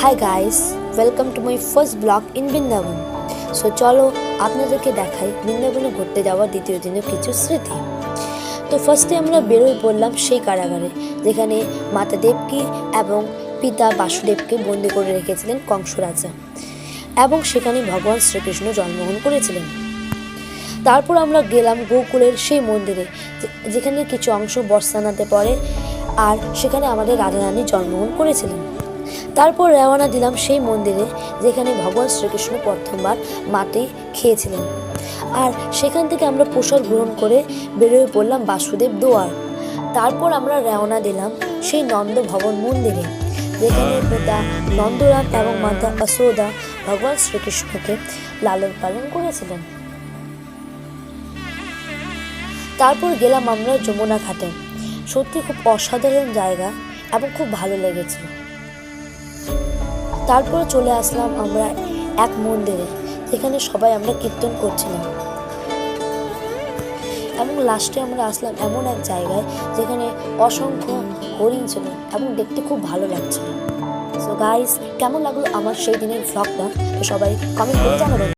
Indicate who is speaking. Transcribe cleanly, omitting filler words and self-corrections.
Speaker 1: High guys, welcome to my first blog in Vrindavan. So চলো আপনাদেরকে দেখাই বৃন্দাবনে ঘুরতে যাওয়ার দ্বিতীয় দিনের কিছু স্মৃতি। তো ফার্স্টে আমরা বেরোয় পড়লাম সেই কারাগারে, যেখানে মাতা দেবকী এবং পিতা বাসুদেবকে বন্দি করে রেখেছিলেন কংস রাজা, এবং সেখানে ভগবান শ্রীকৃষ্ণ জন্মগ্রহণ করেছিলেন। তারপর আমরা গেলাম গোকুলের সেই মন্দিরে, যেখানে কিছু অংশ বর্ষানাতে পড়ে, আর সেখানে আমাদের রাধারানী জন্মগ্রহণ করেছিলেন। তারপর রওনা দিলাম সেই মন্দিরে, যেখানে ভগবান শ্রীকৃষ্ণ প্রথমবার মাটি খেয়েছিলেন, আর সেখান থেকে আমরা প্রসাদ গ্রহণ করে বেরোয় পড়লাম বাসুদেব দুয়ার। তারপর আমরা রওনা দিলাম সেই নন্দ ভবন মন্দিরে, যেখানে পিতা নন্দরাম এবং মাতা যশোদা ভগবান শ্রীকৃষ্ণকে লালন পালন করেছিলেন। তারপর গেলাম আমরা যমুনা ঘাটে। সত্যি খুব অসাধারণ জায়গা এবং খুব ভালো লেগেছে। তারপরে চলে আসলাম আমরা এক মন্দিরে, যেখানে সবাই আমরা কীর্তন করছিলাম, এবং লাস্টে আমরা আসলাম এমন এক জায়গায় যেখানে অসংখ্য হরিণ ছিল এবং দেখতে খুব ভালো লাগছিল। সো গাইস, কেমন লাগলো আমার সেই দিনের ভ্লগটা, তো সবাই কমেন্ট করে জানাবেন।